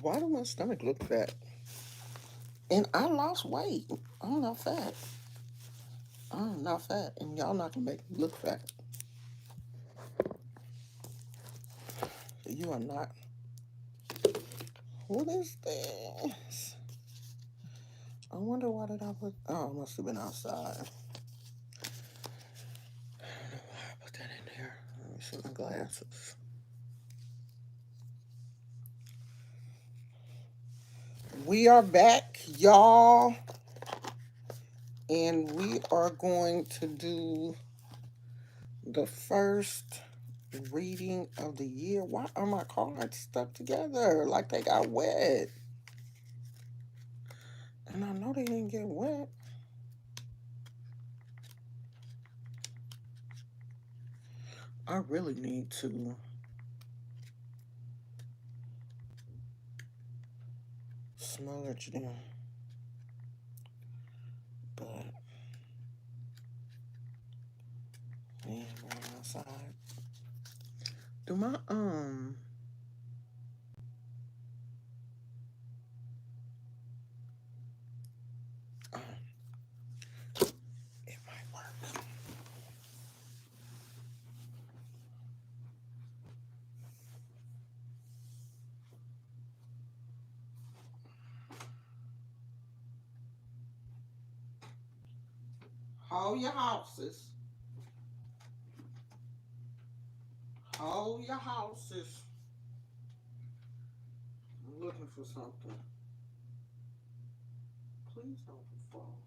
Why do my stomach look fat? And I lost weight. I'm not fat. I'm not fat. And y'all not gonna make me look fat. You are not. What is this? I wonder why did I put. Oh, it must have been outside. I don't know why I put that in there. Let me see my glasses. We are back, y'all. And we are going to do the first reading of the year. Why are my cards stuck together like they got wet? And I know they didn't get wet. I really need to smudge them. But, yeah, going outside. Do my, oh, it might work. Hold your houses. Hold your houses. I'm looking for something. Please don't fall.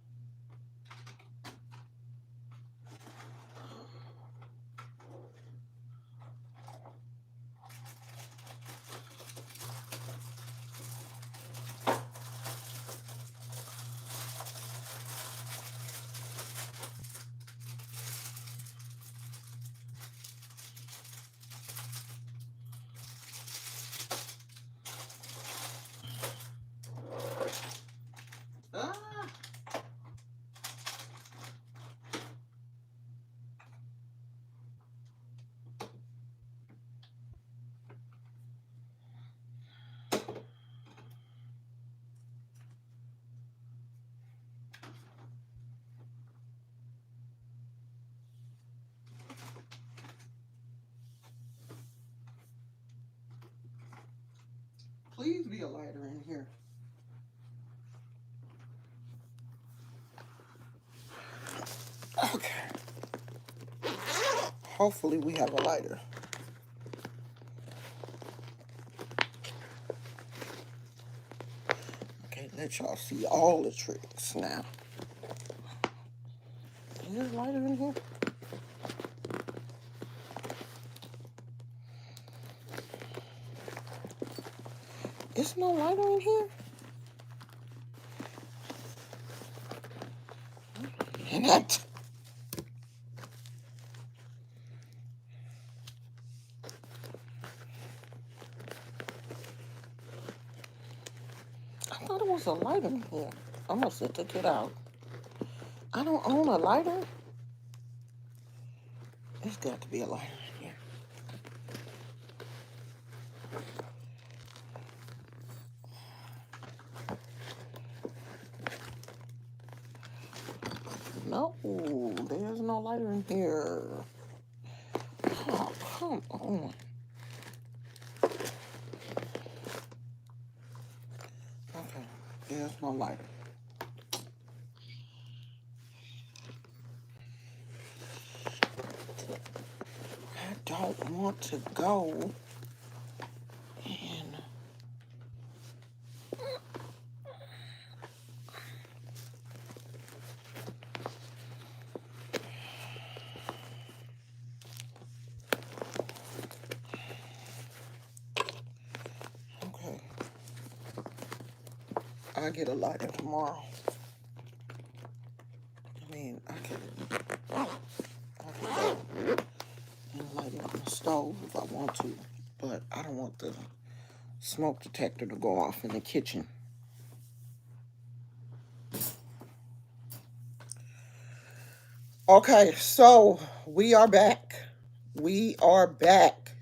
Ah, please be a lighter in here. Okay. Hopefully we have a lighter. Okay, let y'all see all the tricks now. Is there a lighter in here? Is no lighter in here? And that. I thought it was a lighter in here. I must have took it out. I don't own a lighter. There's got to be a lighter in here. No, there's no lighter in here. Oh, come on. Okay, there's no lighter. I don't want to go and okay. I'll get a lighter tomorrow. I mean, I can go and light it on the stove if I want to, but I don't want the smoke detector to go off in the kitchen. Okay, so we are back. We are back.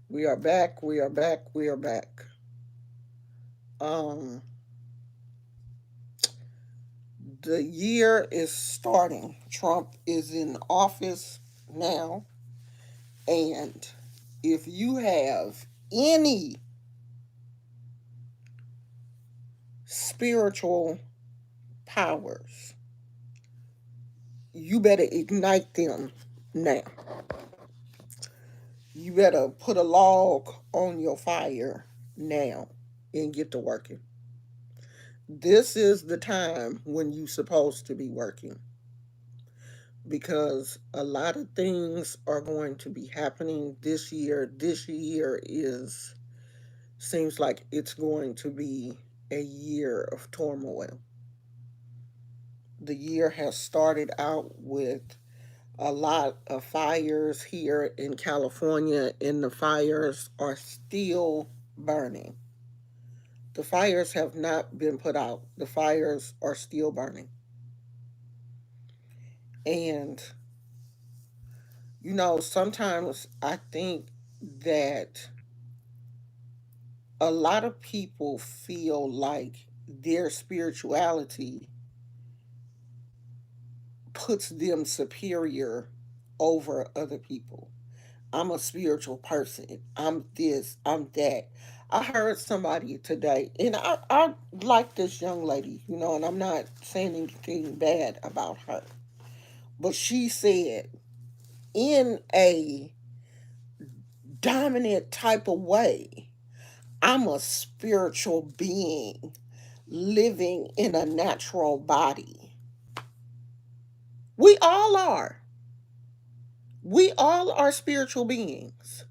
We are back. We are back. We are back. Um, the year is starting. Trump is in office now, and if you have any spiritual powers, you better ignite them now. You better put a log on your fire now and get to working. This is the time when you're supposed to be working, because a lot of things are going to be happening this year. This year is seems like it's going to be a year of turmoil. The year has started out with a lot of fires here in California, and the fires are still burning. The fires have not been put out, the fires are still burning. And, sometimes I think that a lot of people feel like their spirituality puts them superior over other people. I'm a spiritual person. I'm this, I'm that. I heard somebody today, and I like this young lady, and I'm not saying anything bad about her, but she said in a dominant type of way, I'm a spiritual being living in a natural body. We all are. We all are spiritual beings.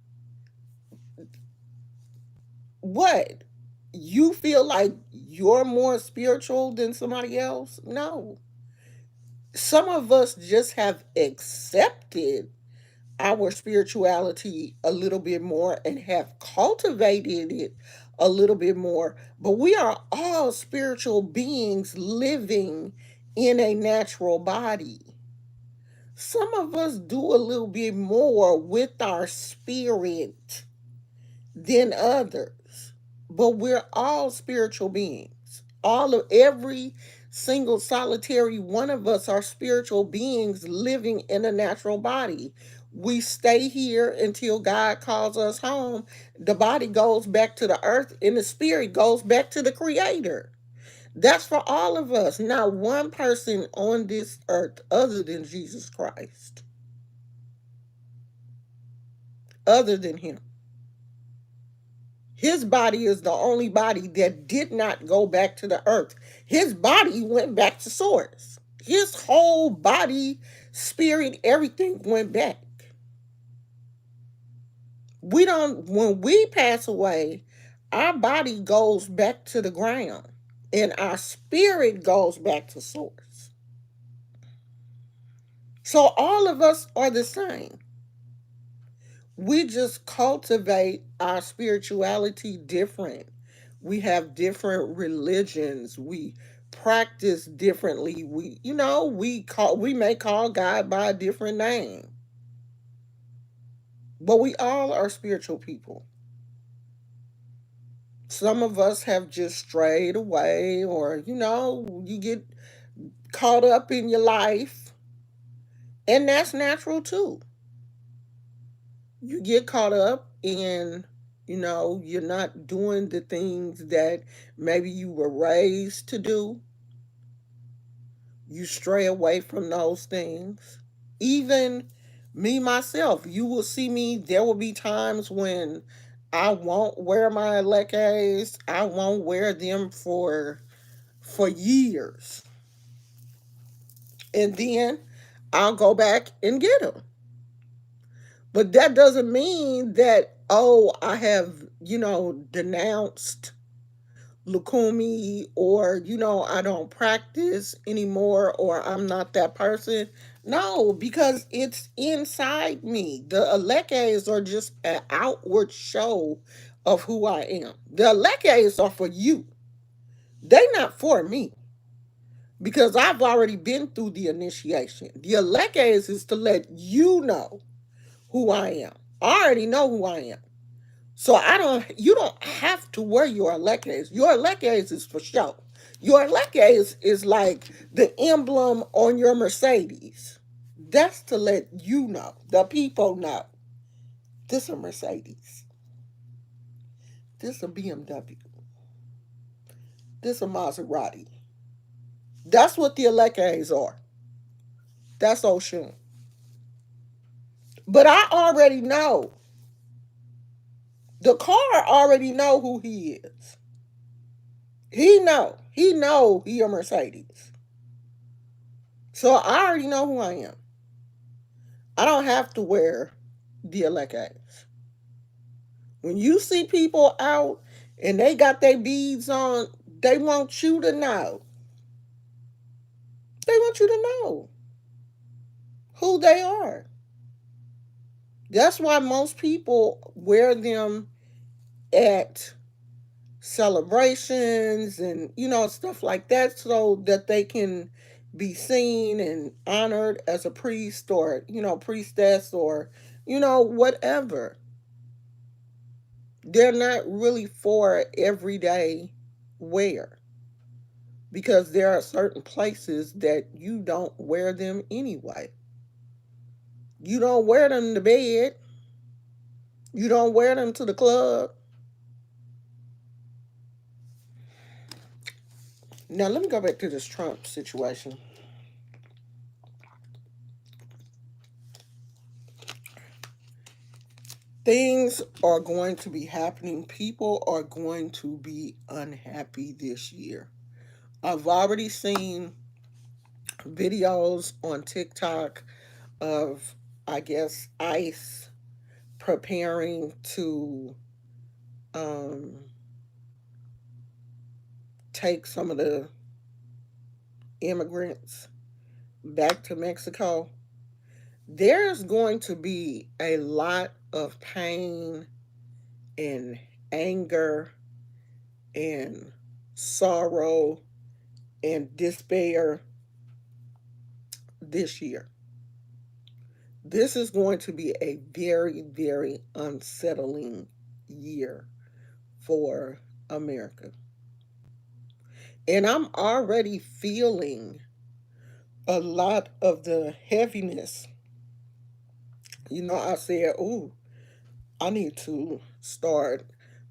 What? You feel like you're more spiritual than somebody else? No. Some of us just have accepted our spirituality a little bit more and have cultivated it a little bit more. But we are all spiritual beings living in a natural body. Some of us do a little bit more with our spirit than others, but we're all spiritual beings. All of every single solitary one of us are spiritual beings living in a natural body. We stay here until God calls us home. The body goes back to the earth and the spirit goes back to the creator. That's for all of us. Not one person on this earth other than Jesus Christ, other than him. His body is the only body that did not go back to the earth. His body went back to source. His whole body, spirit, everything went back. We don't, when we pass away, our body goes back to the ground and our spirit goes back to source. So all of us are the same. We just cultivate our spirituality different. We have different religions. We practice differently. We may call God by a different name. But we all are spiritual people. Some of us have just strayed away, or you get caught up in your life, and that's natural too. You get caught up in, you're not doing the things that maybe you were raised to do. You stray away from those things. Even me myself, you will see me, there will be times when I won't wear my leggings. I won't wear them for years. And then I'll go back and get them. But that doesn't mean that, oh, I have, denounced Lukumi, or, I don't practice anymore, or I'm not that person. No, because it's inside me. The Alekes are just an outward show of who I am. The Alekes are for you. They're not for me, because I've already been through the initiation. The Alekes is to let you know who I am. I already know who I am. So you don't have to wear your elecades. Your elecades is for show. Your elecades is like the emblem on your Mercedes. That's to let you know, the people know, this a Mercedes, this a BMW, this a Maserati. That's what the elecades are. That's Oshun. But I already know. The car already know who he is. He know. He know he a Mercedes. So I already know who I am. I don't have to wear the elecades. When you see people out and they got their beads on, they want you to know. They want you to know who they are. That's why most people wear them at celebrations and stuff like that, so that they can be seen and honored as a priest or priestess or whatever. They're not really for everyday wear, because there are certain places that you don't wear them anyway. You don't wear them to bed. You don't wear them to the club. Now let me go back to this Trump situation. Things are going to be happening. People are going to be unhappy this year. I've already seen videos on TikTok of, I guess, ICE preparing to um, take some of the immigrants back to Mexico. There's going to be a lot of pain and anger and sorrow and despair this year. This is going to be a very, very unsettling year for America. And I'm already feeling a lot of the heaviness. I said, ooh, I need to start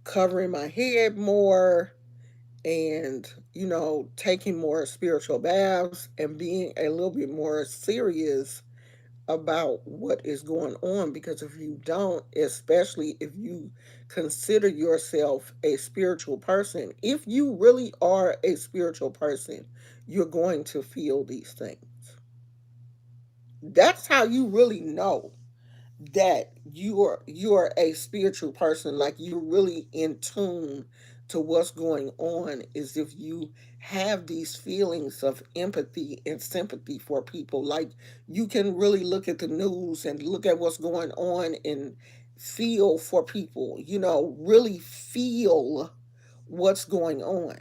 covering my head more and, taking more spiritual baths and being a little bit more serious about what is going on. Because if you don't, especially if you consider yourself a spiritual person, if you really are a spiritual person, you're going to feel these things. That's how you really know that you're a spiritual person, like you're really in tune to what's going on, is if you have these feelings of empathy and sympathy for people. Like, you can really look at the news and look at what's going on and feel for people, really feel what's going on.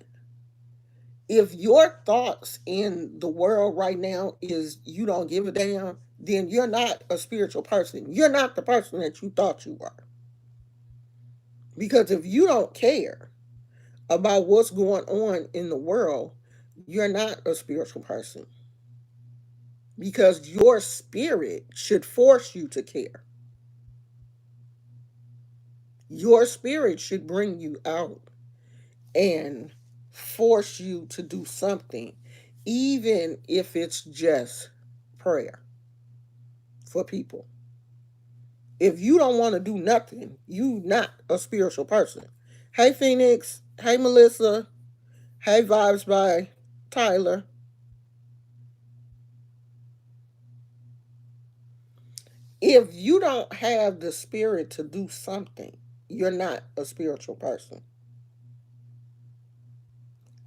If your thoughts in the world right now is you don't give a damn, then you're not a spiritual person. You're not the person that you thought you were. Because if you don't care about what's going on in the world, you're not a spiritual person. Because your spirit should force you to care. Your spirit should bring you out and force you to do something, even if it's just prayer for people. If you don't want to do nothing, you not a spiritual person. Hey Phoenix, hey Melissa, hey Vibes by Tyler. If you don't have the spirit to do something, you're not a spiritual person.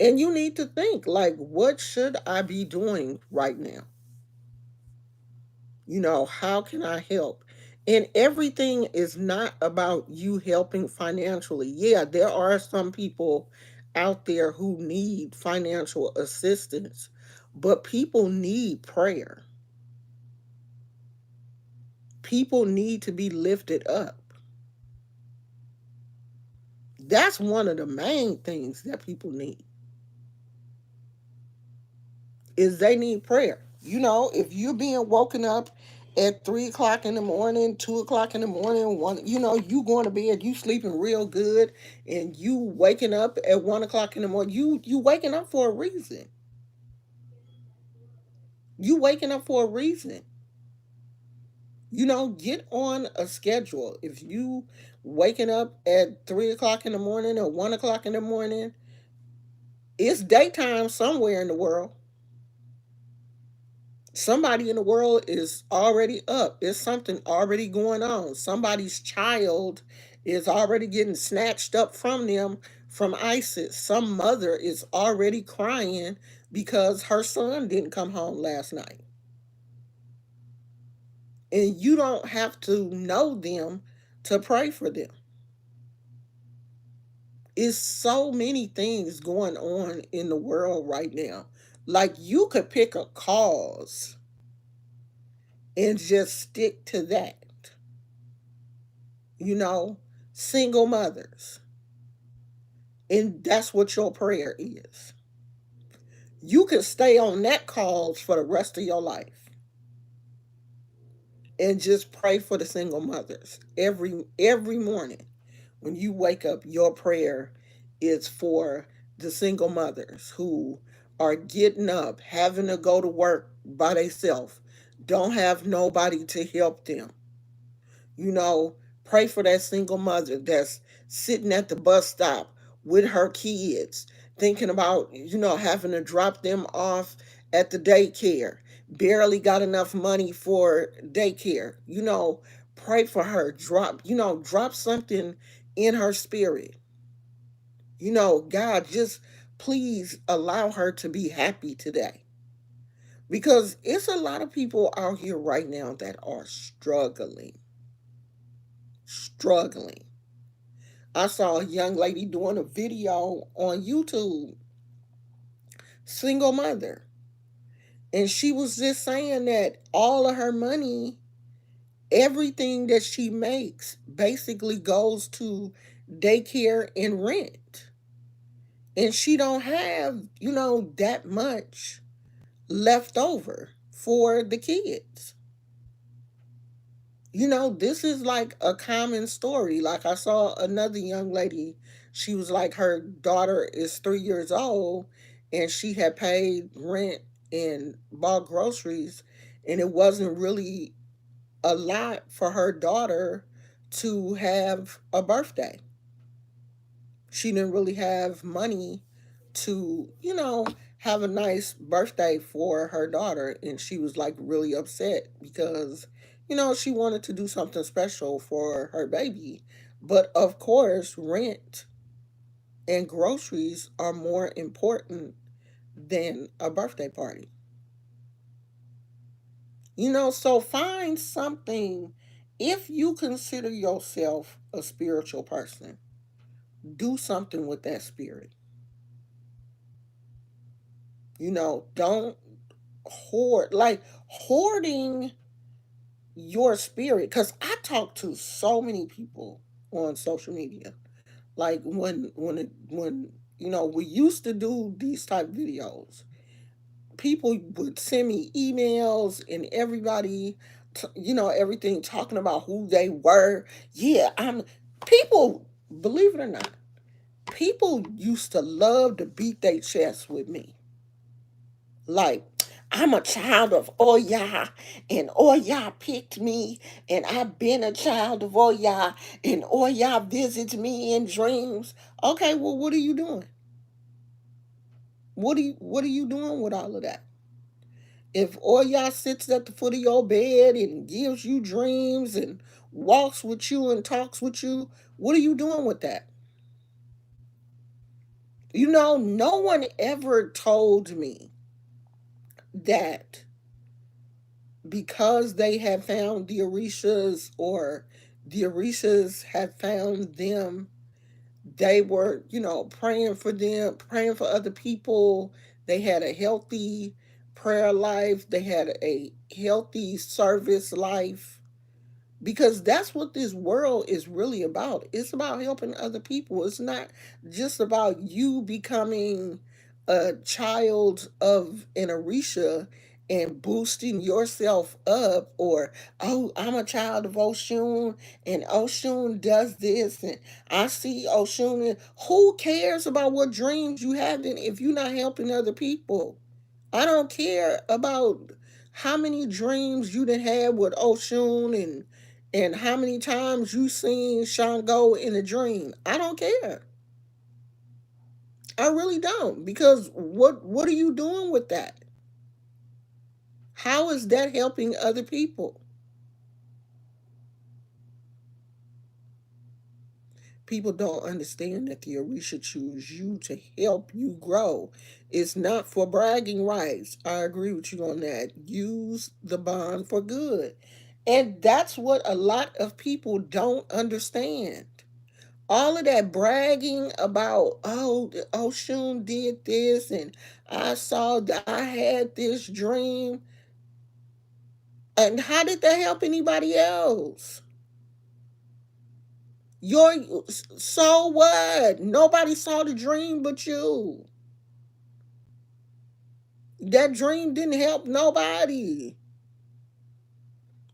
And you need to think, like, what should I be doing right now? How can I help? And everything is not about you helping financially. Yeah, there are some people out there who need financial assistance, but people need prayer. People need to be lifted up. That's one of the main things that people need is they need prayer. If you're being woken up at 3 o'clock in the morning, 2 o'clock in the morning, one, you going to bed, you sleeping real good, and you waking up at 1 o'clock in the morning, you waking up for a reason. You waking up for a reason. Get on a schedule. If you waking up at 3 o'clock in the morning or 1 o'clock in the morning, it's daytime somewhere in the world. Somebody in the world is already up. There's something already going on. Somebody's child is already getting snatched up from them from ISIS. Some mother is already crying because her son didn't come home last night. And you don't have to know them to pray for them. It's so many things going on in the world right now. Like you could pick a cause and just stick to that. You know, Single mothers. And that's what your prayer is. You could stay on that cause for the rest of your life and just pray for the single mothers every morning. When you wake up, your prayer is for the single mothers who are getting up, having to go to work by themselves, don't have nobody to help them. You know, pray for that single mother that's sitting at the bus stop with her kids, thinking about, having to drop them off at the daycare. Barely got enough money for daycare. Pray for her. Drop something in her spirit. God, just please allow her to be happy today. Because it's a lot of people out here right now that are struggling. Struggling. I saw a young lady doing a video on YouTube, single mother. And she was just saying that all of her money, everything that she makes, basically goes to daycare and rent. And she don't have, that much left over for the kids. This is like a common story. Like I saw another young lady, she was like her daughter is 3 years old and she had paid rent and bought groceries, and it wasn't really a lot for her daughter to have a birthday. She didn't really have money to, have a nice birthday for her daughter. And she was like really upset because, she wanted to do something special for her baby. But of course, rent and groceries are more important than a birthday party. So find something. If you consider yourself a spiritual person, do something with that spirit. Don't hoard. Like hoarding your spirit, because I talk to so many people on social media. Like when we used to do these type videos, people would send me emails and everybody, everything talking about who they were. Yeah, I'm people, believe it or not, people used to love to beat their chest with me. Like, I'm a child of Oya, and Oya picked me, and I've been a child of Oya, and Oya visits me in dreams. Okay, well, what are you doing? What are you doing with all of that? If Oya sits at the foot of your bed and gives you dreams and walks with you and talks with you, what are you doing with that? No one ever told me that because they had found the Orishas or the Orishas had found them, they were, praying for them, praying for other people. They had a healthy prayer life, they had a healthy service life. because that's what this world is really about. It's about helping other people. It's not just about you becoming a child of an Orisha and boosting yourself up, or oh, I'm a child of Oshun and Oshun does this and I see Oshun. Who cares about what dreams you have if you're not helping other people? I don't care about how many dreams you done had with Oshun and how many times you seen Shango in a dream. I don't care. I really don't, because what are you doing with that? How is that helping other people? People don't understand that the Orisha choose you to help you grow. It's not for bragging rights. I agree with you on that. Use the bond for good. And that's what a lot of people don't understand. All of that bragging about, oh, Oshun did this and I saw that I had this dream. And how did that help anybody else? Your so what? Nobody saw the dream but you. That dream didn't help nobody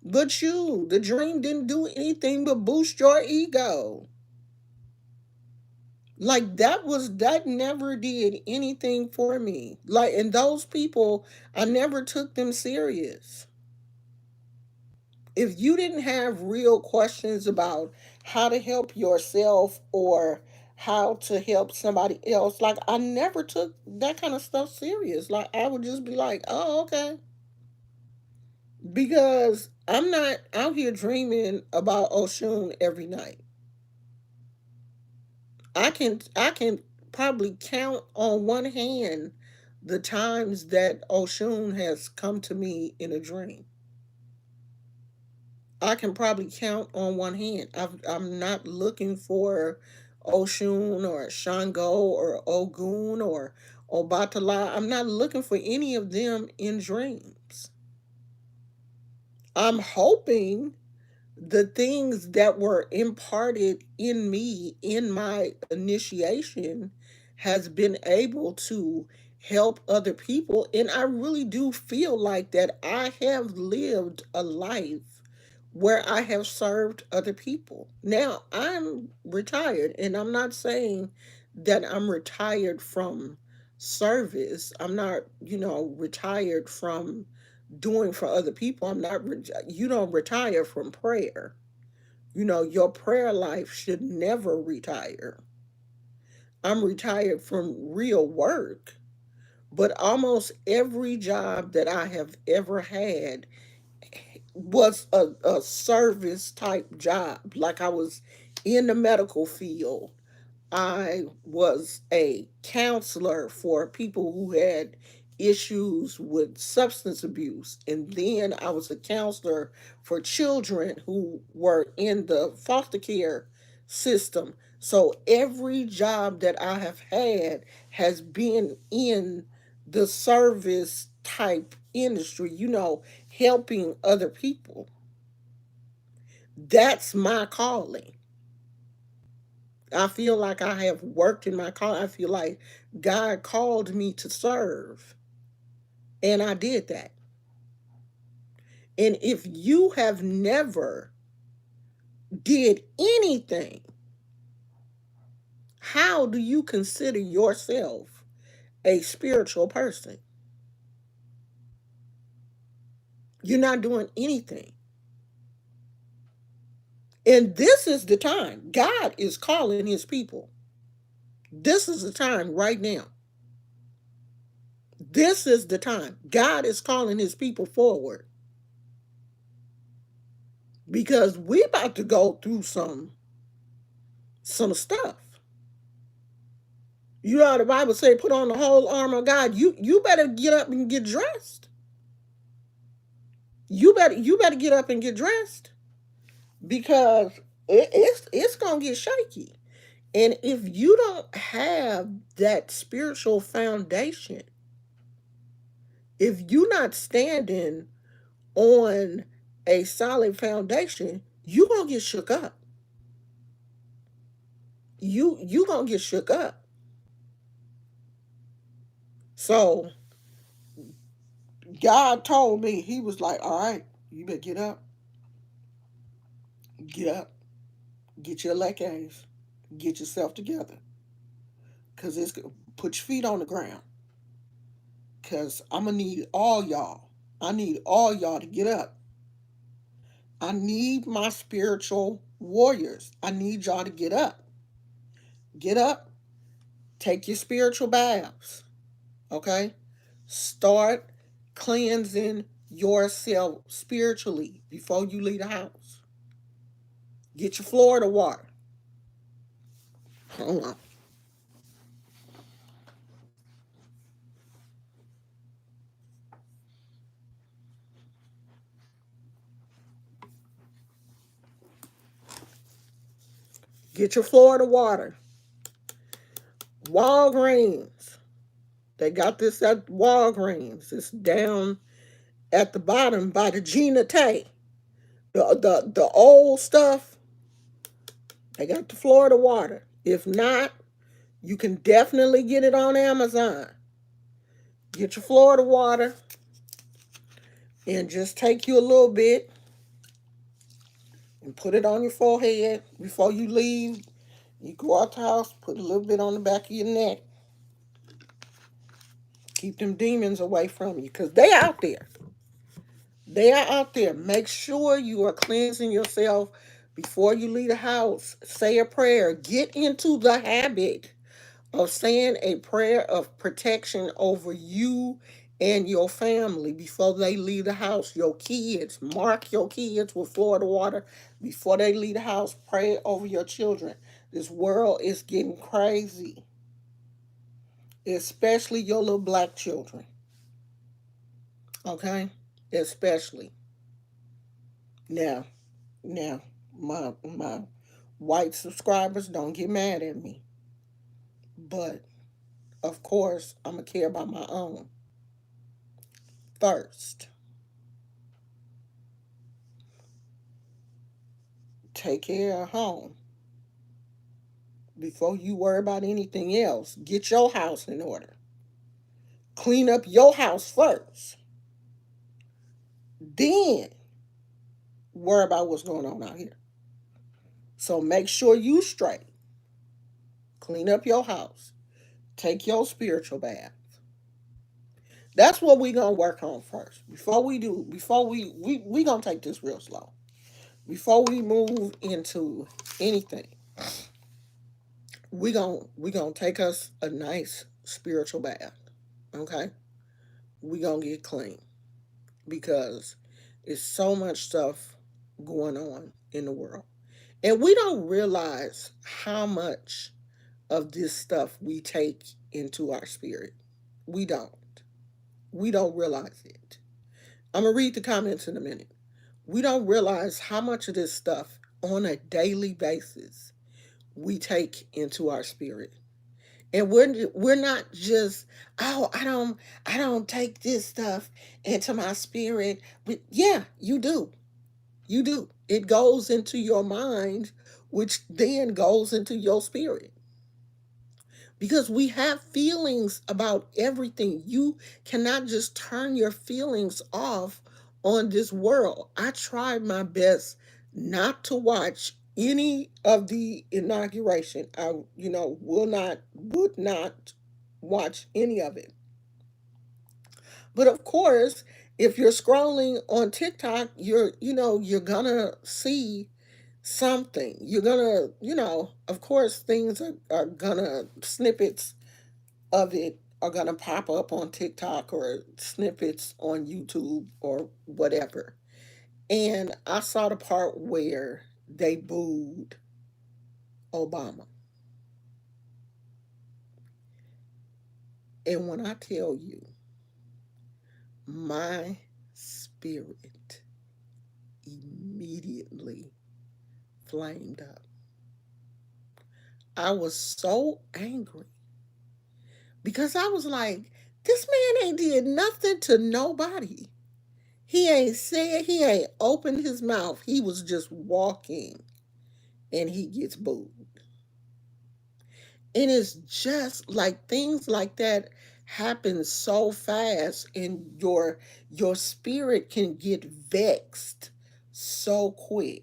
but you. The dream didn't do anything but boost your ego. Like that never did anything for me. Like, and those people, I never took them serious. If you didn't have real questions about how to help yourself or how to help somebody else, like I never took that kind of stuff serious. Like I would just be like, oh, okay. Because I'm not out here dreaming about Oshun every night. I can probably count on one hand the times that Oshun has come to me in a dream. I can probably count on one hand. I'm not looking for Oshun or Shango or Ogun or Obatala. I'm not looking for any of them in dreams. I'm hoping the things that were imparted in me in my initiation has been able to help other people, and I really do feel like that I have lived a life where I have served other people. Now I'm retired, and I'm not saying that I'm retired from service. I'm not, retired from doing for other people. I'm not, you don't retire from prayer. Your prayer life should never retire. I'm retired from real work, but almost every job that I have ever had was a service type job. Like I was in the medical field. I was a counselor for people who had issues with substance abuse. And then I was a counselor for children who were in the foster care system. So every job that I have had has been in the service type industry, helping other people. That's my calling. I feel like I have worked in my call. I feel like God called me to serve, and I did that. And if you have never did anything, how do you consider yourself a spiritual person? You're not doing anything. And this is the time. God is calling his people. This is the time right now. This is the time. God is calling his people forward, because we about to go through some stuff. You know how the Bible say, put on the whole armor of God. You better get up and get dressed. You better get up and get dressed, because it's gonna get shaky. And if you don't have that spiritual foundation, if you're not standing on a solid foundation, you gonna get shook up. You gonna get shook up. So God told me, He was like, all right, you better get up, get your legs, get yourself together, cause it's put your feet on the ground, cause I'm gonna need all y'all. I need all y'all to get up. I need my spiritual warriors. I need y'all to get up, take your spiritual baths, okay? Start cleansing yourself spiritually before you leave the house. Get your Florida water. Hold on. Get your Florida water. Walgreens. They got this at Walgreens. It's down at the bottom by the Gina Tay. The old stuff. They got the Florida water. If not, you can definitely get it on Amazon. Get your Florida water and just take you a little bit and put it on your forehead before you leave. You go out the house, put a little bit on the back of your neck. Keep them demons away from you because they out there. They are out there. Make sure you are cleansing yourself before you leave the house. Say a prayer. Get into the habit of saying a prayer of protection over you and your family before they leave the house. Your kids, mark your kids with Florida water before they leave the house. Pray over your children. This world is getting crazy, especially your little black children. Okay? Especially. Now, now, my white subscribers don't get mad at me. But of course, I'm gonna care about my own first. Take care of home before you worry about anything else. Get your house in order. Clean up your house first. Then worry about what's going on out here. So make sure you straight. Clean up your house. Take your spiritual bath. That's what we gonna work on first. Before we gonna take this real slow. Before we move into anything, we gonna take us a nice spiritual bath. Okay? We gonna get clean because it's so much stuff going on in the world. And we don't realize how much of this stuff we take into our spirit. We don't. We don't realize it. I'm going to read the comments in a minute. We don't realize how much of this stuff on a daily basis we take into our spirit. And we're not just, oh, I don't take this stuff into my spirit. But yeah, you do. You do. It goes into your mind, which then goes into your spirit. Because we have feelings about everything. You cannot just turn your feelings off on this world. I tried my best not to watch any of the inauguration. I, would not watch any of it. But of course, if you're scrolling on TikTok, you're gonna see something. You're gonna, of course, things are gonna, snippets of it are gonna pop up on TikTok or snippets on YouTube or whatever. And I saw the part where they booed Obama. And when I tell you, my spirit immediately flamed up. I was so angry because I was like, this man ain't did nothing to nobody. he ain't opened his mouth. He was just walking and he gets booed. And it's just like things like that happen so fast, and your spirit can get vexed so quick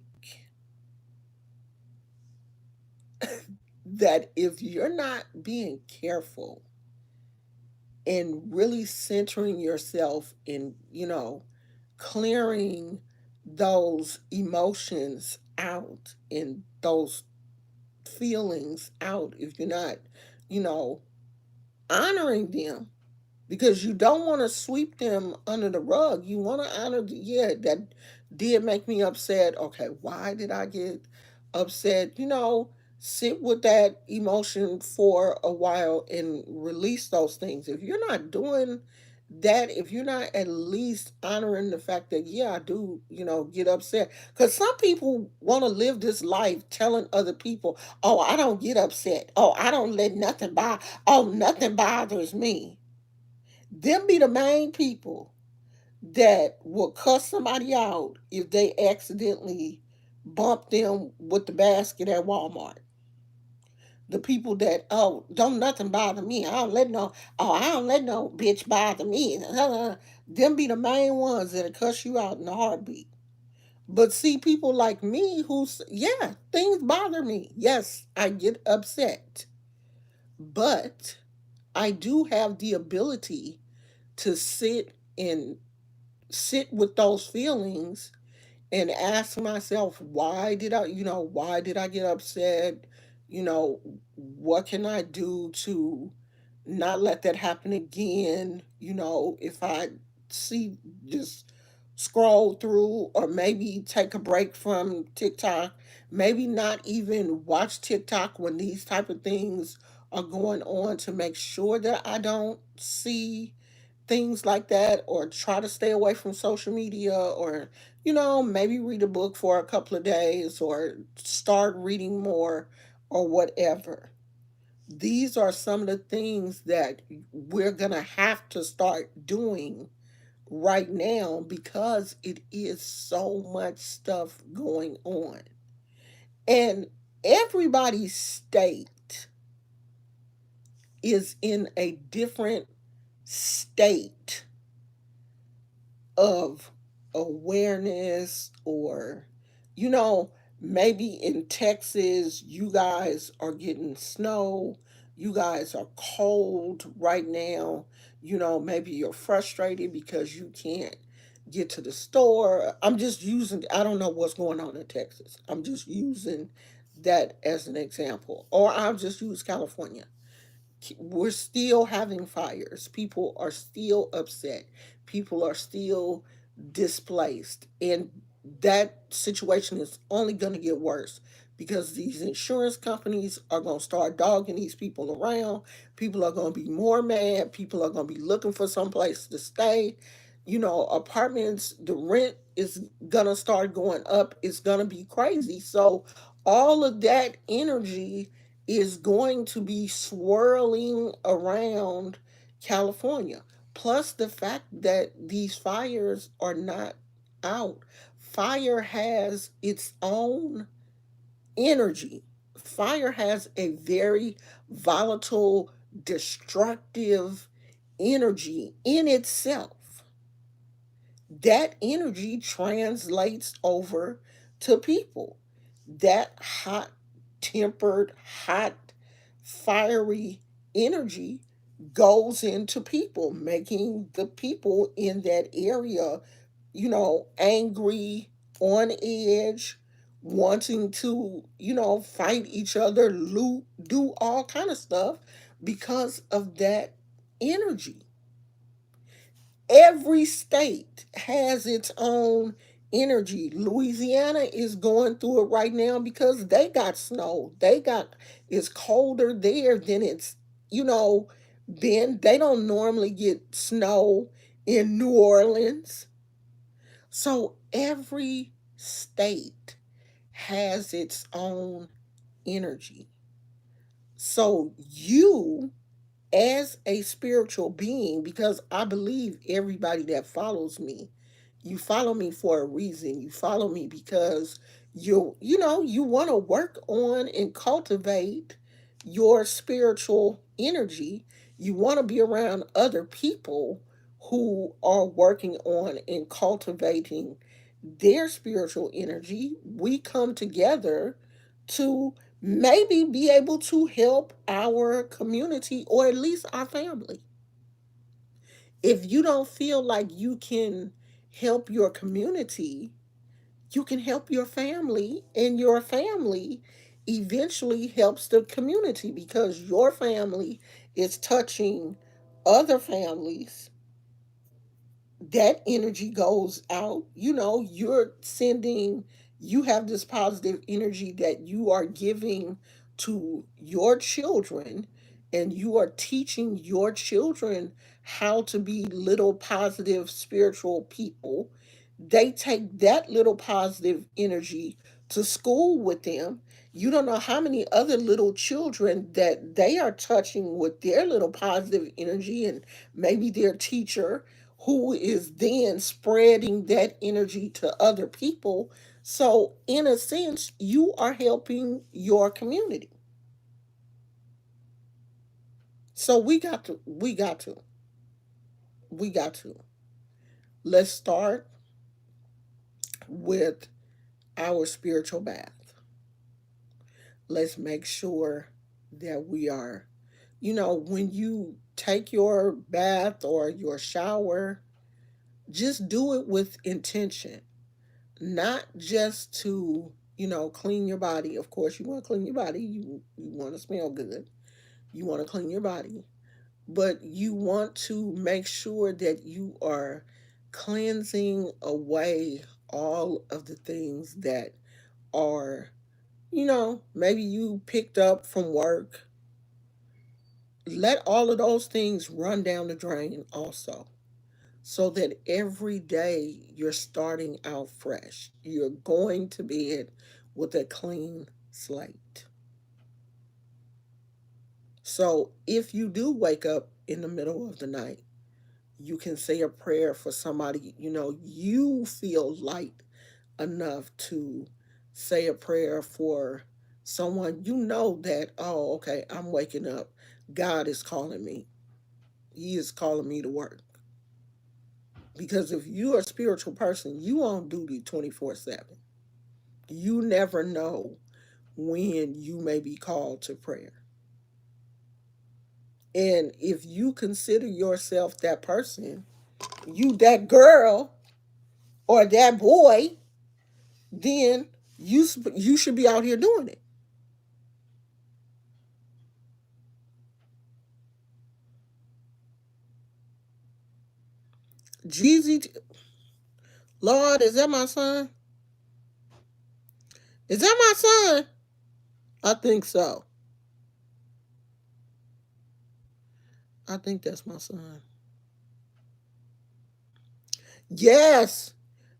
that if you're not being careful and really centering yourself in, clearing those emotions out and those feelings out, if you're not, you know, honoring them, because you don't want to sweep them under the rug. You want to honor, yeah, that did make me upset. Okay, why did I get upset? Sit with that emotion for a while and release those things. If you're not doing that, if you're not at least honoring the fact that, yeah, I do, get upset. Because some people want to live this life telling other people, oh, I don't get upset. Oh, I don't let nothing bother. Oh, nothing bothers me. Them be the main people that will cuss somebody out if they accidentally bump them with the basket at Walmart. The people that, oh, don't nothing bother me. I don't let no bitch bother me. Them be the main ones that'll cuss you out in a heartbeat. But see, people like me yeah, things bother me. Yes, I get upset. But I do have the ability to sit with those feelings and ask myself, why did I get upset? What can I do to not let that happen again? If I see, just scroll through, or maybe take a break from TikTok, maybe not even watch TikTok when these type of things are going on, to make sure that I don't see things like that, or try to stay away from social media, or maybe read a book for a couple of days, or start reading more, or whatever. These are some of the things that we're going to have to start doing right now, because it is so much stuff going on, and everybody's state is in a different state of awareness, or you know maybe in Texas you guys are getting snow, you guys are cold right now, maybe you're frustrated because you can't get to the store. I don't know what's going on in Texas, I'm just using that as an example, or I'll just use California. We're still having fires. People are still upset. People are still displaced. And that situation is only going to get worse, because these insurance companies are going to start dogging these people around. People are going to be more mad. People are going to be looking for some place to stay. Apartments, the rent is going to start going up. It's going to be crazy. So, all of that energy is going to be swirling around California. Plus, the fact that these fires are not out. Fire has its own energy. Fire has a very volatile, destructive energy in itself. That energy translates over to people. That hot tempered, hot, fiery energy goes into people, making the people in that area, angry, on edge, wanting to, fight each other, loot, do all kind of stuff because of that energy. Every state has its own energy. Louisiana is going through it right now because they got snow. It's colder there than it's, you know, been. They don't normally get snow in New Orleans. So every state has its own energy. So you, as a spiritual being, because I believe everybody that follows me You follow me for a reason. You follow me because you want to work on and cultivate your spiritual energy. You want to be around other people who are working on and cultivating their spiritual energy. We come together to maybe be able to help our community or at least our family. If you don't feel like you can help your community, you can help your family, and your family eventually helps the community because your family is touching other families. That energy goes out. You have this positive energy that you are giving to your children, and you are teaching your children how to be little positive spiritual people. They take that little positive energy to school with them. You don't know how many other little children that they are touching with their little positive energy, and maybe their teacher, who is then spreading that energy to other people. So, in a sense, you are helping your community. So, we got to. Let's start with our spiritual bath. Let's make sure that we are, when you take your bath or your shower, just do it with intention, not just to, clean your body. Of course, you want to clean your body, you want to smell good, you want to clean your body, but you want to make sure that you are cleansing away all of the things that are, maybe you picked up from work. Let all of those things run down the drain also, so that every day you're starting out fresh. You're going to bed with a clean slate. So if you do wake up in the middle of the night, you can say a prayer for somebody, you feel light enough to say a prayer for someone, that, oh, okay, I'm waking up. God is calling me. He is calling me to work. Because if you're a spiritual person, you on duty 24/7. You never know when you may be called to prayer. And if you consider yourself that person, you that girl or that boy, then you should be out here doing it. Jeezy, Lord, is that my son? Is that my son? I think so. I think that's my son. Yes,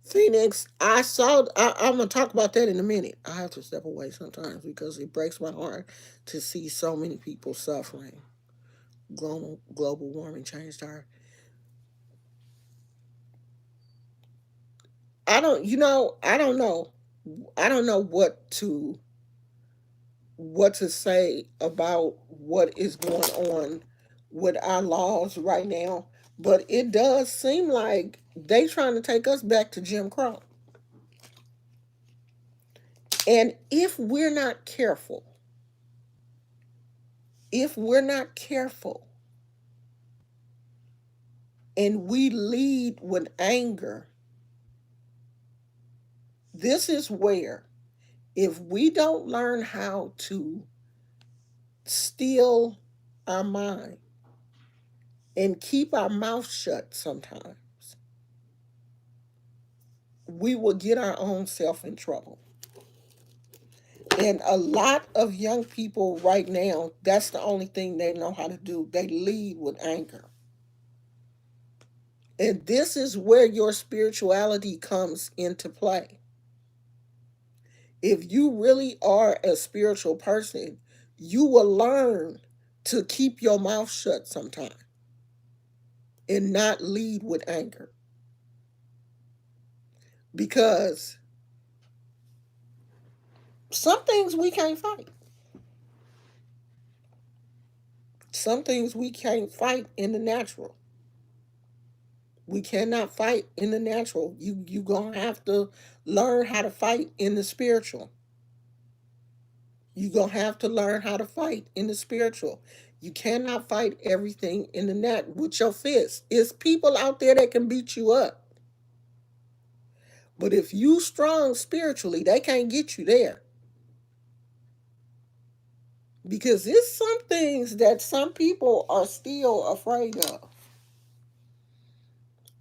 Phoenix. I'm gonna talk about that in a minute. I have to step away sometimes because it breaks my heart to see so many people suffering. Global warming changed our. I don't know. I don't know what to say about what is going on with our laws right now, but it does seem like they trying to take us back to Jim Crow. And if we're not careful and we lead with anger, this is where, if we don't learn how to still our mind and keep our mouth shut sometimes, we will get our own self in trouble. And a lot of young people right now, that's the only thing they know how to do. They lead with anger. And this is where your spirituality comes into play. If you really are a spiritual person, you will learn to keep your mouth shut sometime and not lead with anger. because some things we can't fight. Some things we can't fight in the natural. We cannot fight in the natural. You gonna have to learn how to fight in the spiritual. You gonna have to learn how to fight in the spiritual. You cannot fight everything in the net with your fist. It's people out there that can beat you up. But if you strong spiritually, they can't get you there. Because it's some things that some people are still afraid of.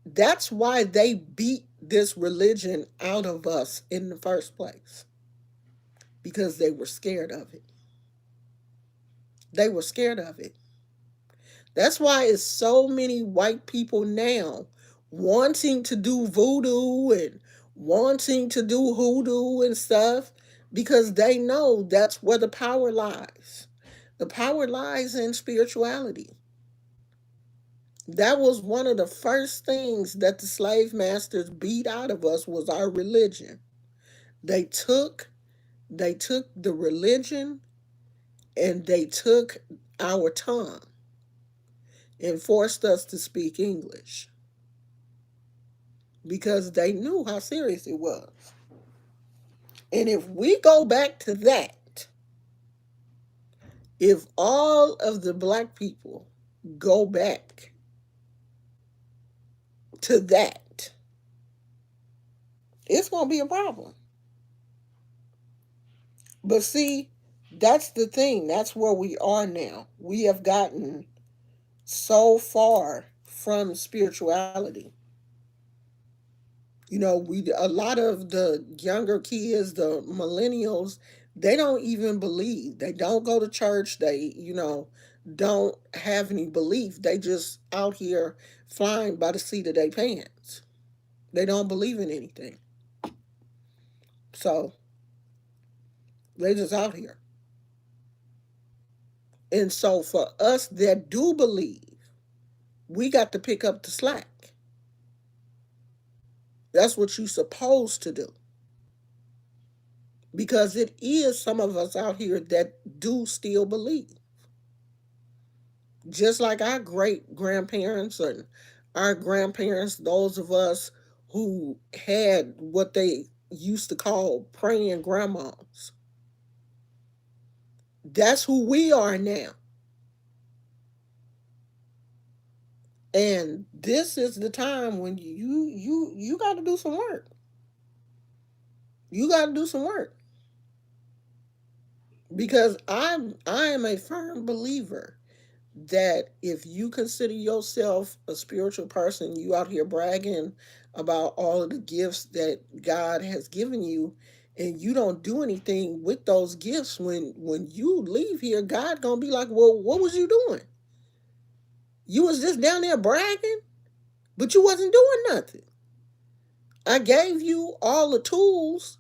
That's why they beat this religion out of us in the first place. Because they were scared of it. They were scared of it. That's why it's so many white people now wanting to do voodoo and wanting to do hoodoo and stuff because they know that's where the power lies. The power lies in spirituality. That was one of the first things that the slave masters beat out of us was our religion. They took they took the religion and they took our tongue and forced us to speak English because they knew how serious it was. And if we go back to that, if all of the black people go back to that, it's going to be a problem. But see, that's the thing. That's where we are now. We have gotten so far from spirituality. We a lot of the younger kids, the millennials, they don't even believe. They don't go to church. They don't have any belief. They just out here flying by the seat of their pants. They don't believe in anything. So they just out here. And so for us that do believe, we got to pick up the slack. That's what you're supposed to do. Because it is some of us out here that do still believe. Just like our great grandparents and our grandparents, those of us who had what they used to call praying grandmas. That's who we are now. And this is the time when you got to do some work. You got to do some work because I am a firm believer that if you consider yourself a spiritual person, you out here bragging about all of the gifts that God has given you, and you don't do anything with those gifts, when you leave here, God gonna be like, well, what was you doing? You was just down there bragging, but you wasn't doing nothing. I gave you all the tools,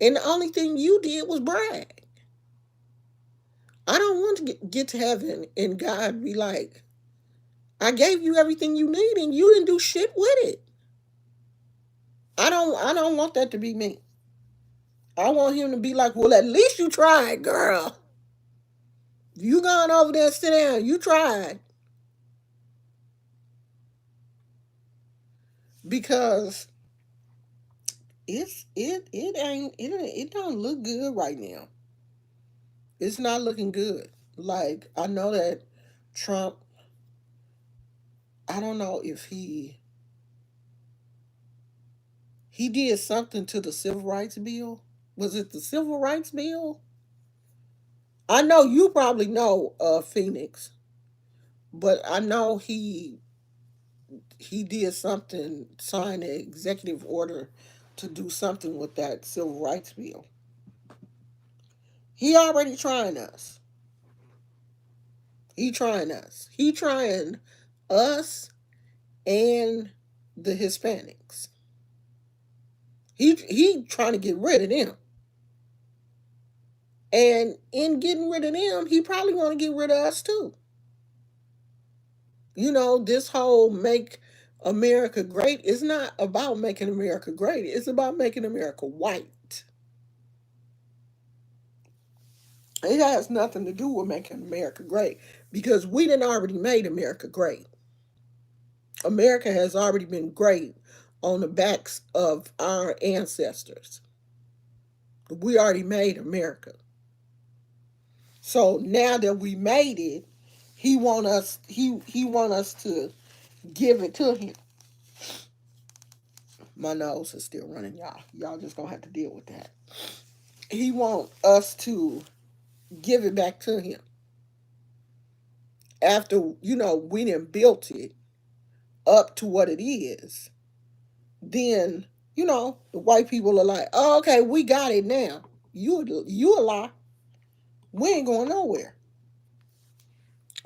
and the only thing you did was brag. I don't want to get to heaven and God be like, I gave you everything you need and you didn't do shit with it. I don't want that to be me. I want him to be like, well, at least you tried, girl. You gone over there and sit down. You tried. Because it don't look good right now. It's not looking good. Like I know that Trump, I don't know if he did something to the civil rights bill. Was it the civil rights bill? I know you probably know Phoenix, but I know he did something, signed an executive order to do something with that civil rights bill. He already trying us. He trying us. He trying us and the Hispanics. He trying to get rid of them. And in getting rid of them, he probably want to get rid of us too. This whole America great is not about making America great. It's about making America white. It has nothing to do with making America great because we didn't already made America great. America has already been great on the backs of our ancestors. We already made America. So now that we made it, he want us to give it to him. My nose is still running, y'all. Y'all just gonna have to deal with that. He want us to give it back to him after we done built it up to what it is. Then the white people are like, oh, okay, we got it now. You a lie. We ain't going nowhere.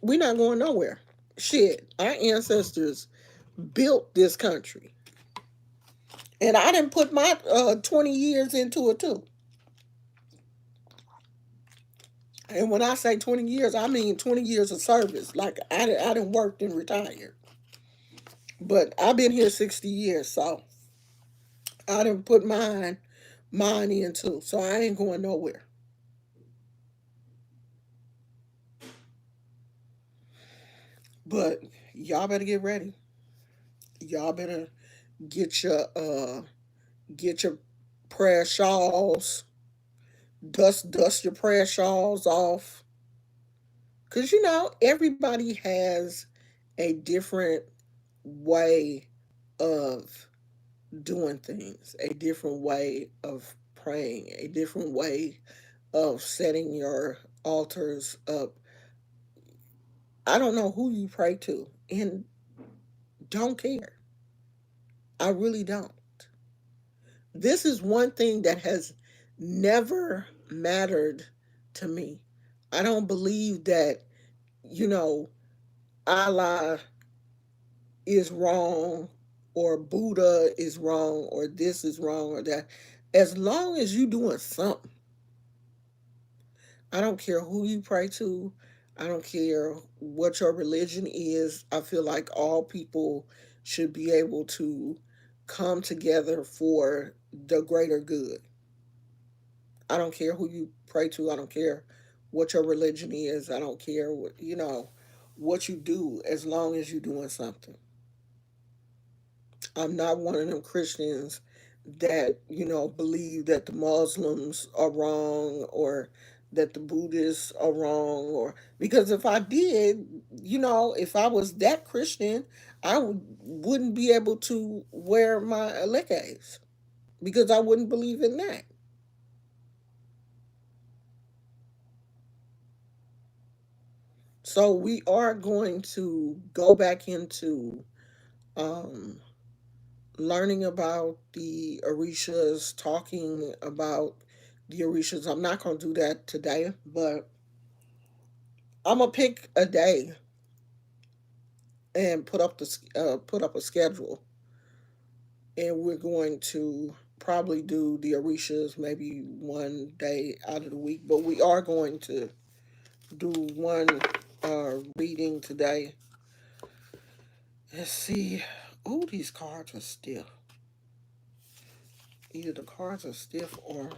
We not going nowhere. Shit, our ancestors built this country, and I didn't put my 20 years into it too. And when I say 20 years, I mean 20 years of service. Like I didn't worked and retired, but I've been here 60 years, so I didn't put mine in too. So I ain't going nowhere. But y'all better get ready. Y'all better get your uh get your prayer shawls, dust your prayer shawls off. Cause everybody has a different way of doing things, a different way of praying, a different way of setting your altars up. I don't know who you pray to and don't care. I really don't. This is one thing that has never mattered to me. I don't believe that, you know, Allah is wrong or Buddha is wrong or this is wrong or that. As long as you doing something, I don't care who you pray to. I don't care what your religion is. I feel like all people should be able to come together for the greater good. I don't care who you pray to. I don't care what your religion is. I don't care what you do as long as you're doing something. I'm not one of them Christians that, believe that the Muslims are wrong or that the Buddhists are wrong or because if I did, if I was that Christian, wouldn't be able to wear my leggings because I wouldn't believe in that. So we are going to go back into um, learning about the Orishas, talking about the Orishas. I'm not going to do that today, but I'm gonna pick a day and put up a schedule, and we're going to probably do the Orishas maybe one day out of the week, but we are going to do one reading today. Let's see. Oh, these cards are stiff. Either the cards are stiff or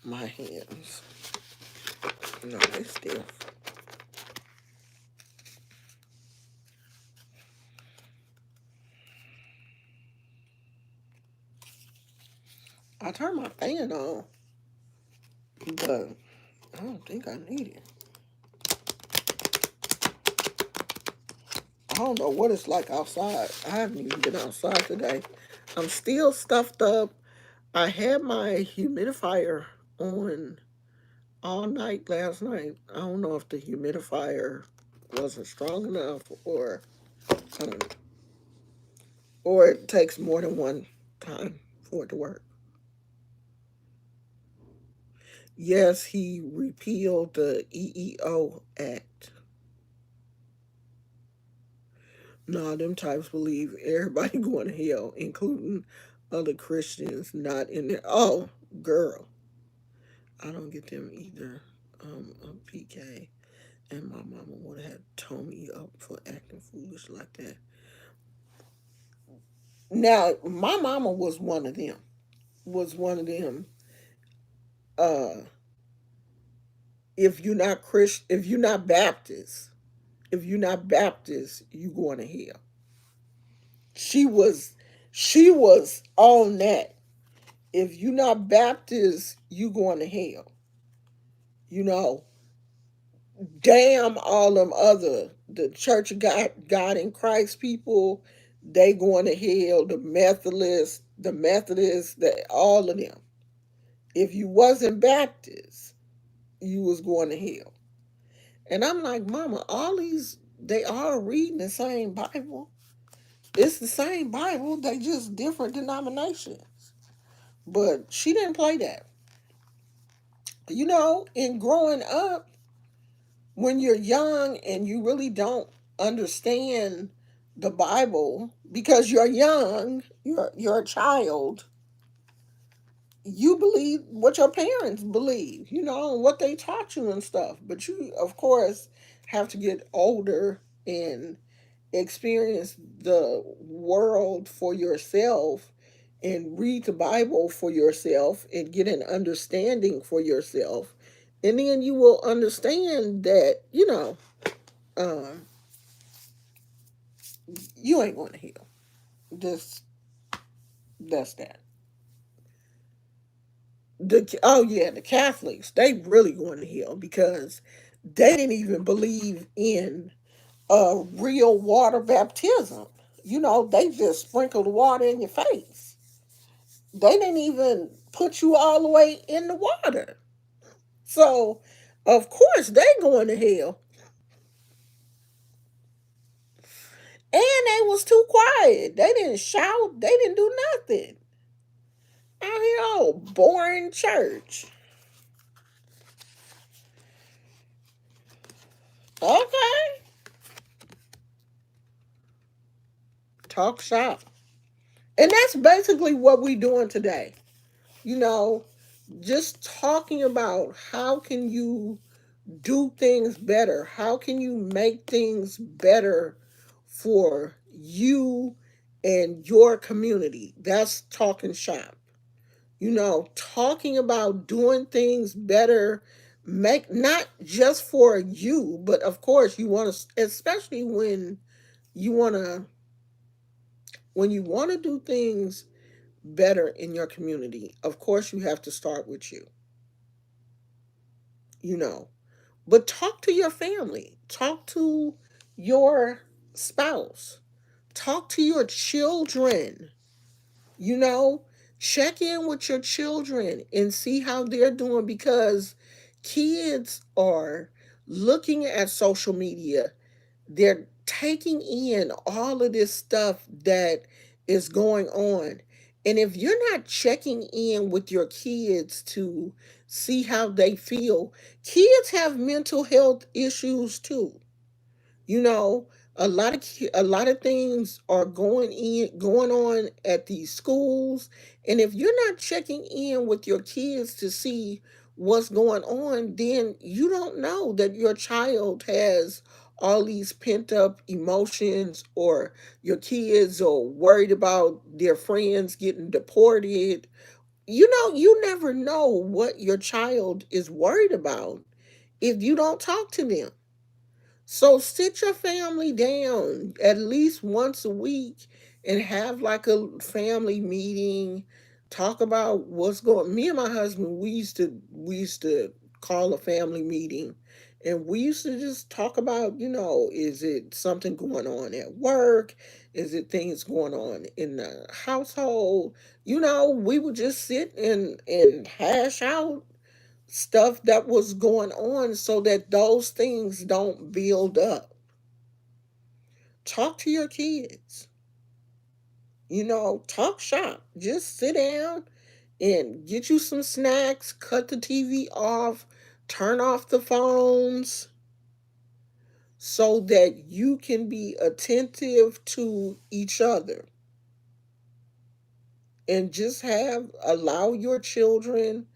my hands. No, they stiff. I turned my fan on, but I don't think I need it. I don't know what it's like outside. I haven't even been outside today. I'm still stuffed up. I had my humidifier on all night last night. I don't know if the humidifier wasn't strong enough um, or it takes more than one time for it to work. Yes, he repealed the EEO Act. No, them types believe everybody going to hell, including other Christians not in there. Oh, girl. I don't get them either. a PK, and my mama would have told me up for acting foolish like that. Now, my mama was one of them. Was one of them. Uh, if you're not Christian, if you're not Baptist, if you're not Baptist, you going to hell. She was, she was on that. If you're not Baptist, you going to hell. You know, damn all them other the Church of God in Christ people, they going to hell. The Methodists, all of them. If you wasn't Baptist, you was going to hell. And I'm like, Mama, all these they are reading the same Bible. It's the same Bible, they just different denominations. But she didn't play that. In growing up, when you're young and you really don't understand the Bible because you're young, you're a child, you believe what your parents believe, and what they taught you and stuff. But you, of course, have to get older and experience the world for yourself and read the Bible for yourself and get an understanding for yourself. And then you will understand that, um, you ain't going to hell. Just that's that. The Catholics, they really going to hell because they didn't even believe in real water baptism. They just sprinkled water in your face. They didn't even put you all the way in the water. So, of course, they going to hell. And they was too quiet. They didn't shout. They didn't do nothing. Out here, oh, boring church. Okay, talk shop. And that's basically what we doing today. You know, just talking about how can you do things better? How can you make things better for you and your community? That's talking shop. Talking about doing things better, make not just for you, but of course you want to, especially you want to when you want to do things better in your community. Of course you have to start with you know. But talk to your family. Talk to your spouse. Talk to your children. You know, check in with your children and see how they're doing because kids are looking at social media. They're taking in all of this stuff that is going on. And if you're not checking in with your kids to see how they feel, kids have mental health issues too. You know, a lot of things are going on at these schools, and if you're not checking in with your kids to see what's going on, then you don't know that your child has all these pent up emotions, or your kids are worried about their friends getting deported. You never know what your child is worried about if you don't talk to them. So sit your family down at least once a week and have like a family meeting. Talk about what's going. Me and my husband, we used to call a family meeting, and we used to just talk about, is it something going on at work? Is it things going on in the household? We would just sit and hash out stuff that was going on so that those things don't build up. Talk to your kids. Talk shop. Just sit down and get you some snacks, cut the TV off, turn off the phones so that you can be attentive to each other and just allow your children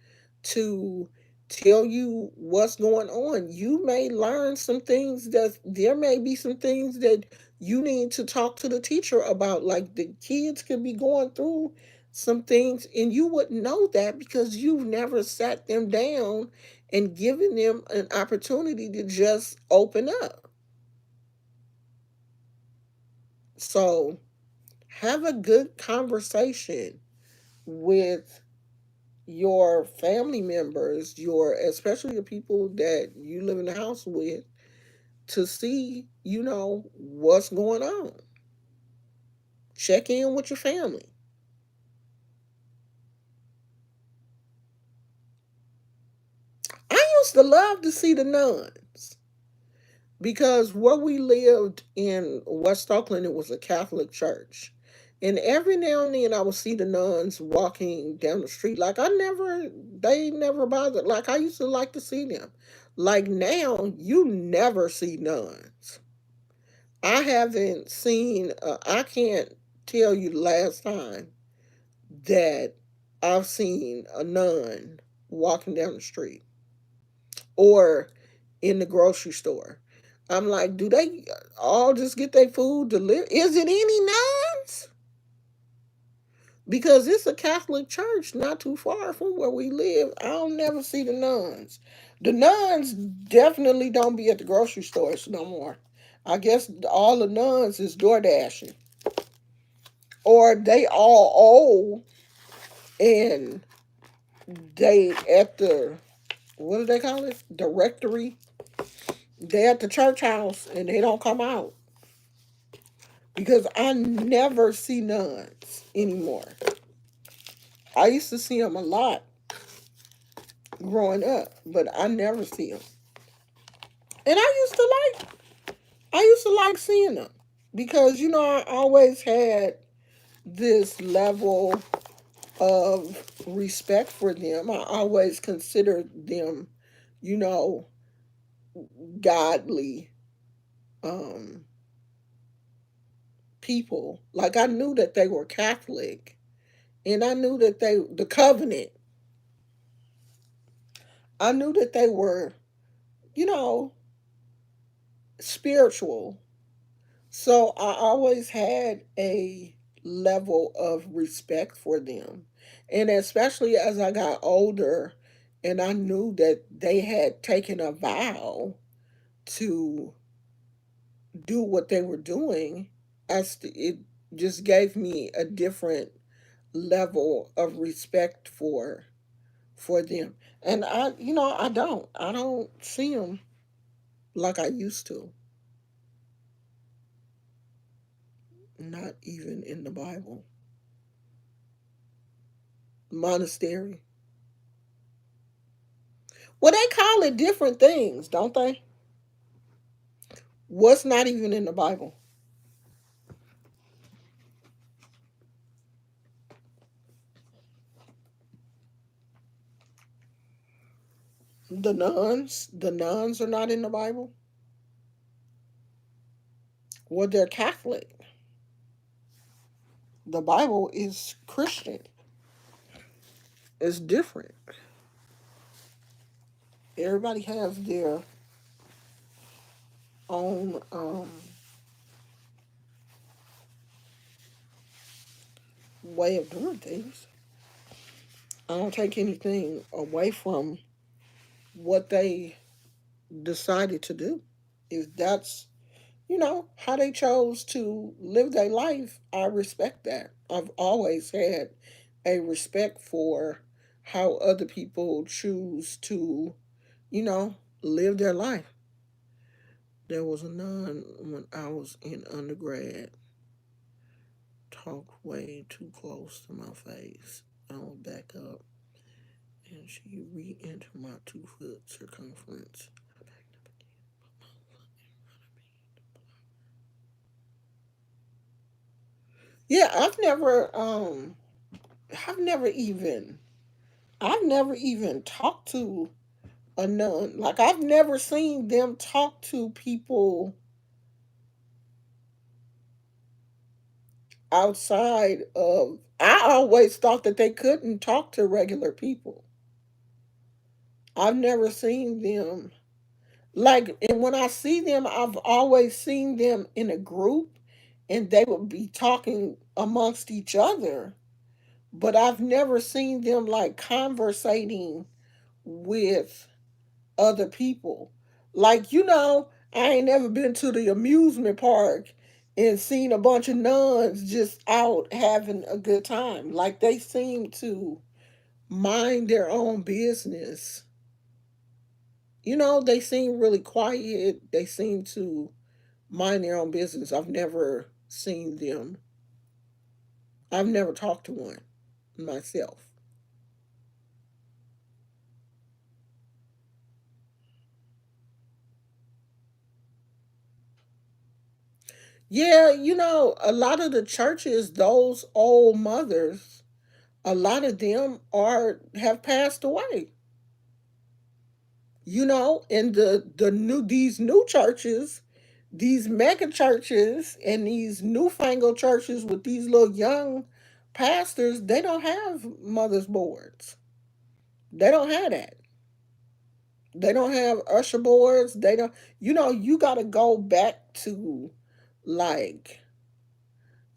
to tell you what's going on. You may learn some things that there may be some things that you need to talk to the teacher about. Like the kids could be going through some things and you wouldn't know that because you've never sat them down and given them an opportunity to just open up. So have a good conversation with your family members, your especially the people that you live in the house with, to see, what's going on. Check in with your family. I used to love to see the nuns because where we lived in West Oakland, it was a Catholic church. And every now and then I would see the nuns walking down the street. They never bothered. Like I used to like to see them. Like now, you never see nuns. I haven't seen, I can't tell you the last time that I've seen a nun walking down the street or in the grocery store. I'm like, do they all just get their food delivered? Is it any nuns? Because it's a Catholic church not too far from where we live. I don't never see the nuns. The nuns definitely don't be at the grocery stores no more. I guess all the nuns is door dashing. Or they all old and they at the, what do they call it? Directory. They at the church house and they don't come out. Because I never see nuns anymore. I used to see them a lot growing up, but I never see them. And I used to like seeing them because I always had this level of respect for them. I always considered them, you know, godly um people. Like I knew that they were Catholic and I knew that the covenant, I knew that they were, you know, spiritual. So I always had a level of respect for them. And especially as I got older and I knew that they had taken a vow to do what they were doing, it just gave me a different level of respect for them. And I don't see them like I used to. Not even in the Bible. Monastery. Well, they call it different things, don't they? What's not even in the Bible? The nuns are not in the Bible. Well, they're Catholic. The Bible is Christian. It's different. Everybody has their own way of doing things. I don't take anything away from what they decided to do. If that's, how they chose to live their life, I respect that. I've always had a respect for how other people choose to, you know, live their life. There was a nun when I was in undergrad, talked way too close to my face. I will back up, and she re-entered my 2 foot circumference. Yeah, I've never even, I've never even talked to a nun. Like I've never seen them talk to people outside of. I always thought that they couldn't talk to regular people. I've never seen them like, and when I see them, I've always seen them in a group and they would be talking amongst each other, but I've never seen them like conversating with other people. Like, I ain't never been to the amusement park and seen a bunch of nuns just out having a good time. Like, they seem to mind their own business. They seem really quiet. They seem to mind their own business. I've never seen them. I've never talked to one myself. Yeah, a lot of the churches, those old mothers, a lot of them are have passed away. And these new churches, these mega churches and these newfangled churches with these little young pastors, they don't have mothers boards. They don't have that. They don't have usher boards. They don't. You got to go back to, like,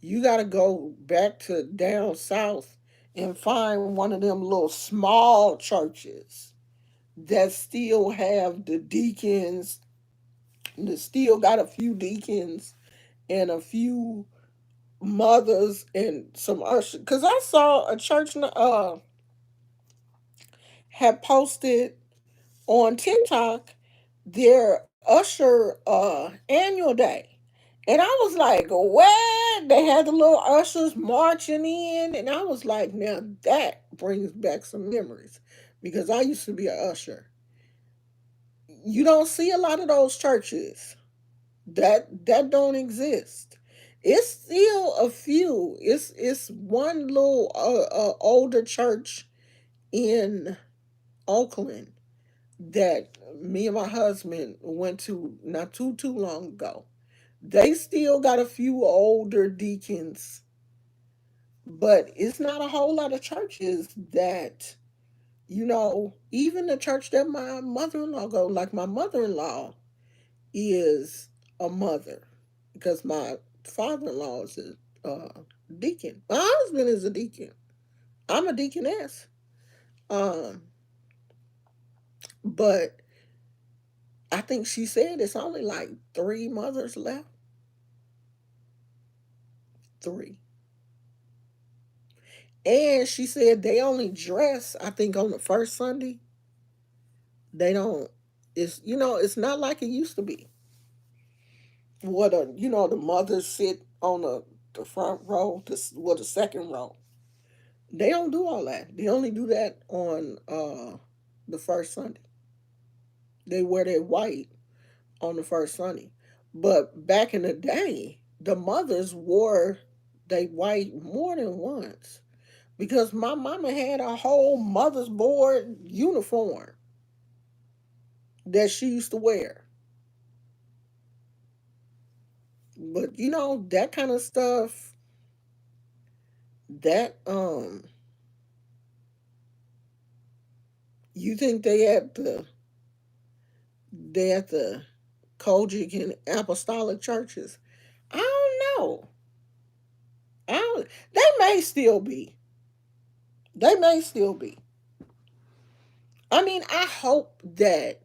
you got to go back to down south and find one of them little small churches that still have the deacons, that still got a few deacons and a few mothers and some ushers. Because I saw a church had posted on TikTok their usher annual day. And I was like, what? They had the little ushers marching in. And I was like, now that brings back some memories because I used to be an usher. You don't see a lot of those churches. That don't exist. It's still a few. It's one little older church in Oakland that me and my husband went to not too long ago. They still got a few older deacons, but it's not a whole lot of churches that, even the church that my mother-in-law go, like my mother-in-law is a mother because my father-in-law is a deacon. My husband is a deacon. I'm a deaconess. Um, but I think she said it's only like three mothers left. Three. And she said they only dress, I think, on the first Sunday. They don't, it's not like it used to be. The mothers sit on the front row, the second row. They don't do all that. They only do that on the first Sunday. They wear their white on the first Sunday. But back in the day, the mothers wore they white more than once because my mama had a whole mother's board uniform that she used to wear. But that kind of stuff, that you think they at the Kojic and apostolic churches? I don't know. I don't, they may still be. They may still be. I mean, I hope that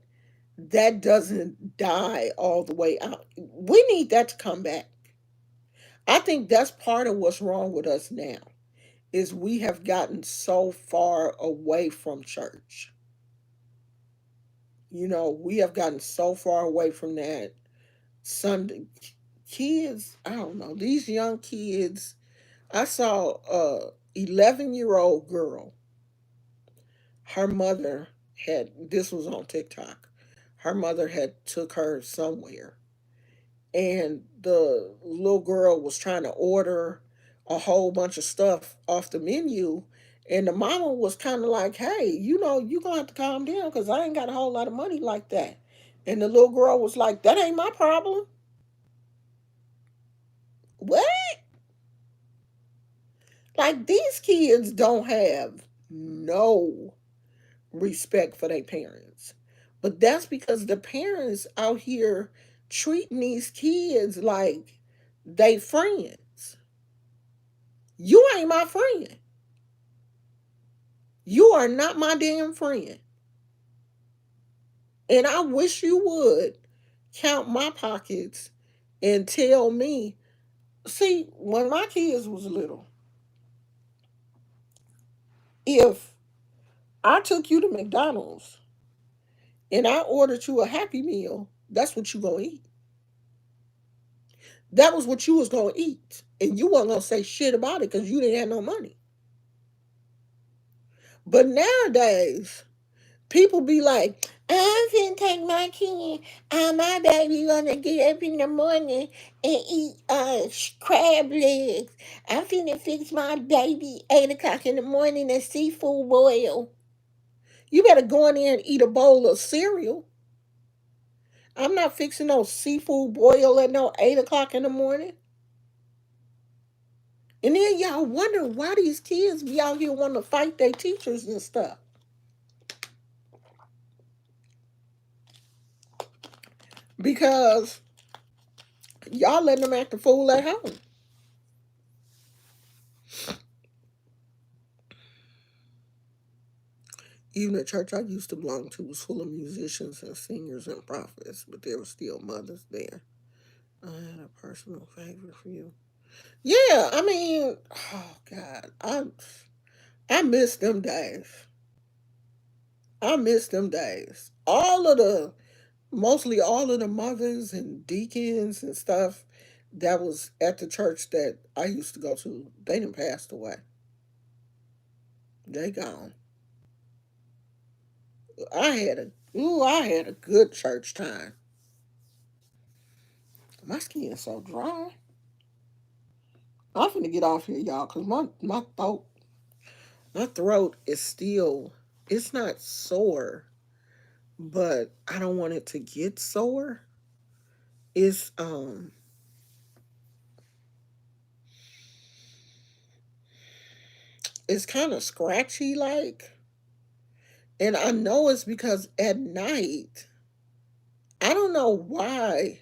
doesn't die all the way out. We need that to come back. I think that's part of what's wrong with us now is we have gotten so far away from church. We have gotten so far away from that Sunday kids, I don't know, these young kids. I saw a 11-year-old girl. Her mother had this was on TikTok. Her mother had took her somewhere and the little girl was trying to order a whole bunch of stuff off the menu and the mama was kind of like, hey, you gonna have to calm down because I ain't got a whole lot of money like that. And the little girl was like, that ain't my problem. What? Like, these kids don't have no respect for their parents. But that's because the parents out here treating these kids like they friends. You ain't my friend. You are not my damn friend. And I wish you would count my pockets and tell me. See, when my kids was little, if I took you to McDonald's and I ordered you a Happy Meal, that's what you gonna eat. That was what you was gonna eat. And you wasn't gonna say shit about it because you didn't have no money. But nowadays, people be like, I'm finna take my kid. My baby gonna get up in the morning and eat crab legs. I'm finna fix my baby 8 o'clock in the morning a seafood boil. You better go in there and eat a bowl of cereal. I'm not fixing no seafood boil at no 8 o'clock in the morning. And then y'all wonder why these kids be out here wanting to fight their teachers and stuff. Because y'all letting them act a fool at home. Even the church I used to belong to was full of musicians and singers and prophets, but there were still mothers there. I had a personal favor for you. Yeah, I mean, oh God, I miss them days. I miss them days. Mostly all of the mothers and deacons and stuff that was at the church that I used to go to, they done passed away. They gone. I had a good church time. My skin is so dry. I'm finna get off here, y'all, cause my throat is still, it's not sore, but I don't want it to get sore. It's it's kind of scratchy like, and I know it's because at night, I don't know why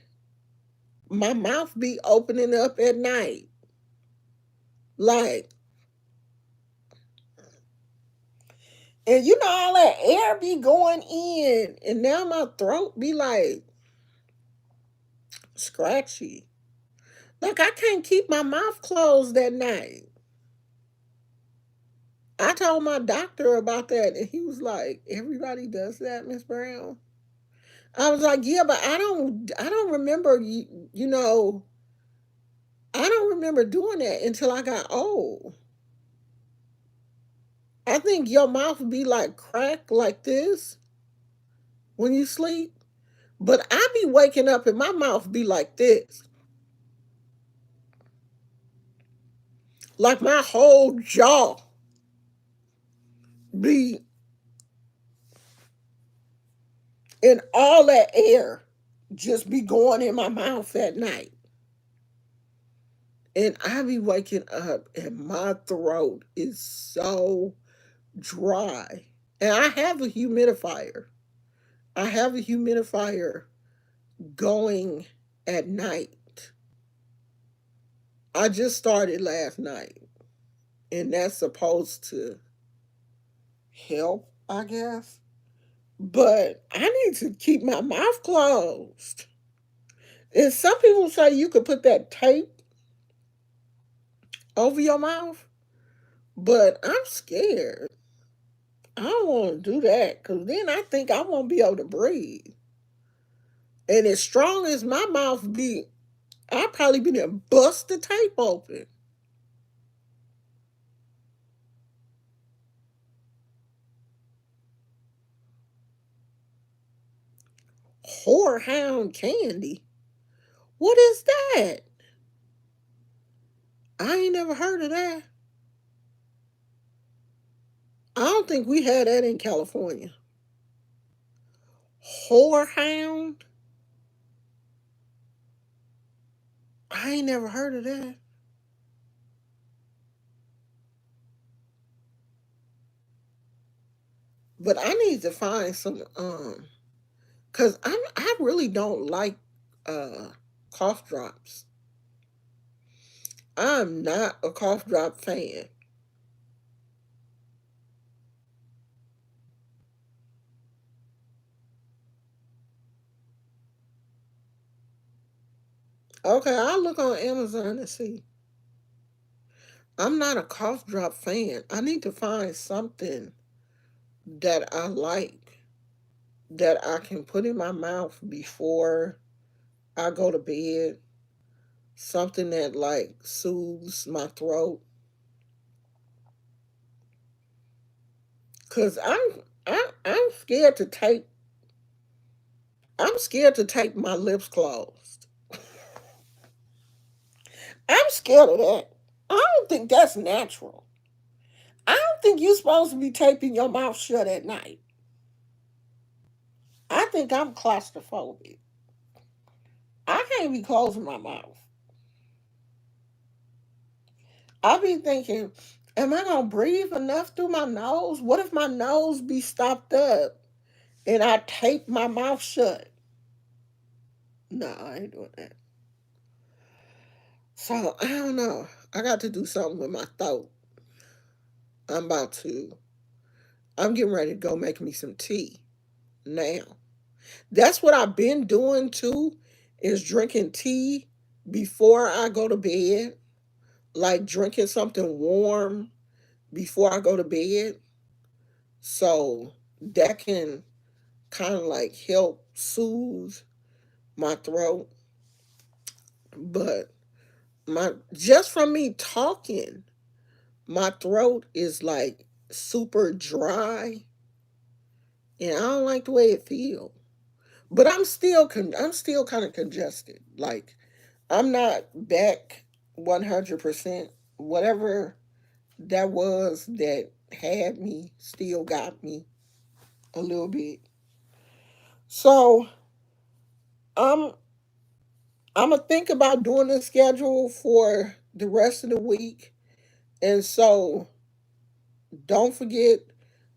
my mouth be opening up at night, like, and you know all that air be going in, and now my throat be like scratchy. Like I can't keep my mouth closed at night. I told my doctor about that, and he was like, "Everybody does that, Miss Brown." I was like, "Yeah, but I don't remember. You know, I don't remember doing that until I got old. I think your mouth be like cracked like this when you sleep, but I be waking up and my mouth be like this, like my whole jaw be in all that air just be going in my mouth at night." And I be waking up and my throat is so dry. And I have a humidifier. I have a humidifier going at night. I just started last night. And that's supposed to help, I guess. But I need to keep my mouth closed. And some people say you could put that tape over your mouth, but I'm scared. I don't want to do that because then I think I won't be able to breathe. And as strong as my mouth be, I'll probably be there bust the tape open. Whorehound candy. What is that? I ain't never heard of that. I don't think we had that in California. Whorehound? I ain't never heard of that. But I need to find some cuz I really don't like uh cough drops. I'm not a cough drop fan. Okay, I'll look on Amazon and see. I'm not a cough drop fan. I need to find something that I like that I can put in my mouth before I go to bed. Something that like soothes my throat. Cause I'm scared to tape. I'm scared to tape my lips closed. I'm scared of that. I don't think that's natural. I don't think you're supposed to be taping your mouth shut at night. I think I'm claustrophobic. I can't be closing my mouth. I be thinking, am I gonna breathe enough through my nose? What if my nose be stopped up and I tape my mouth shut? No, I ain't doing that. So I don't know. I got to do something with my throat. I'm about to. I'm getting ready to go make me some tea now. That's what I've been doing too, is drinking tea before I go to bed. Like drinking something warm before I go to bed. So that can kind of like help soothe my throat. But my just from me talking, my throat is like super dry and I don't like the way it feels. But I'm still kind of congested. Like I'm not back 100%. Whatever that was that had me still got me a little bit. So I'm I'm gonna think about doing a schedule for the rest of the week. And so don't forget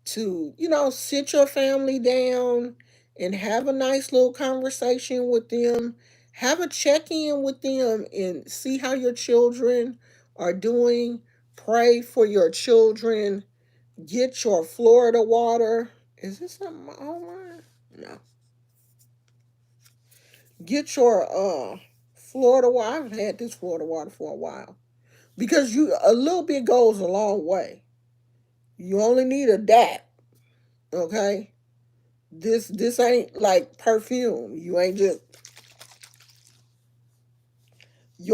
to, sit your family down and have a nice little conversation with them. Have a check in with them and see how your children are doing. Pray for your children. Get your Florida water. Is this something online? No. Get your Florida water. I've had this Florida water for a while. Because you a little bit goes a long way. You only need a dab, okay? This ain't like perfume. You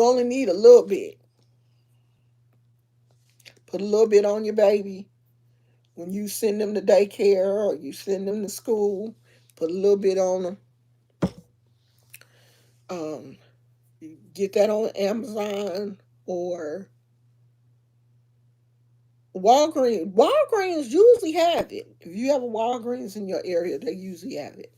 only need a little bit. Put a little bit on your baby. When you send them to daycare or you send them to school, put a little bit on them. Um, get that on Amazon or Walgreens. Walgreens usually have it. If you have a Walgreens in your area, they usually have it.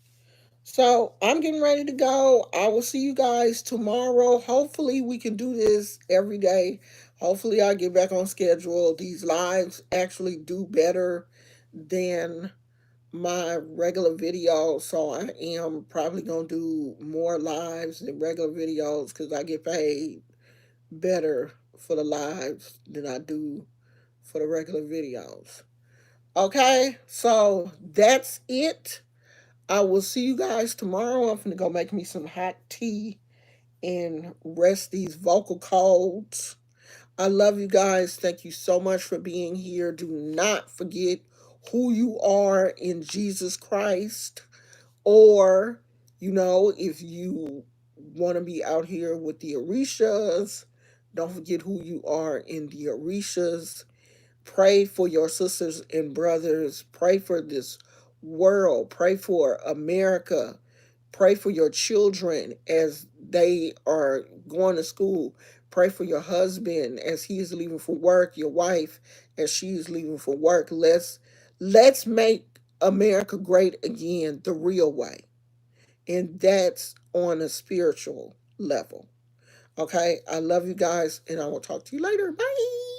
So I'm getting ready to go. I will see you guys tomorrow. Hopefully, we can do this every day. Hopefully, I'll get back on schedule. These lives actually do better than my regular videos. So I am probably going to do more lives than regular videos because I get paid better for the lives than I do for the regular videos. Okay, so that's it. I will see you guys tomorrow. I'm gonna go make me some hot tea and rest these vocal cords. I love you guys. Thank you so much for being here. Do not forget who you are in Jesus Christ. Or, if you want to be out here with the Orishas, don't forget who you are in the Orishas. Pray for your sisters and brothers. Pray for this world. Pray for America. Pray for your children as they are going to school. Pray for your husband as he is leaving for work, your wife as she is leaving for work. Let's make America great again the real way. And that's on a spiritual level. Okay? I love you guys and I will talk to you later. Bye.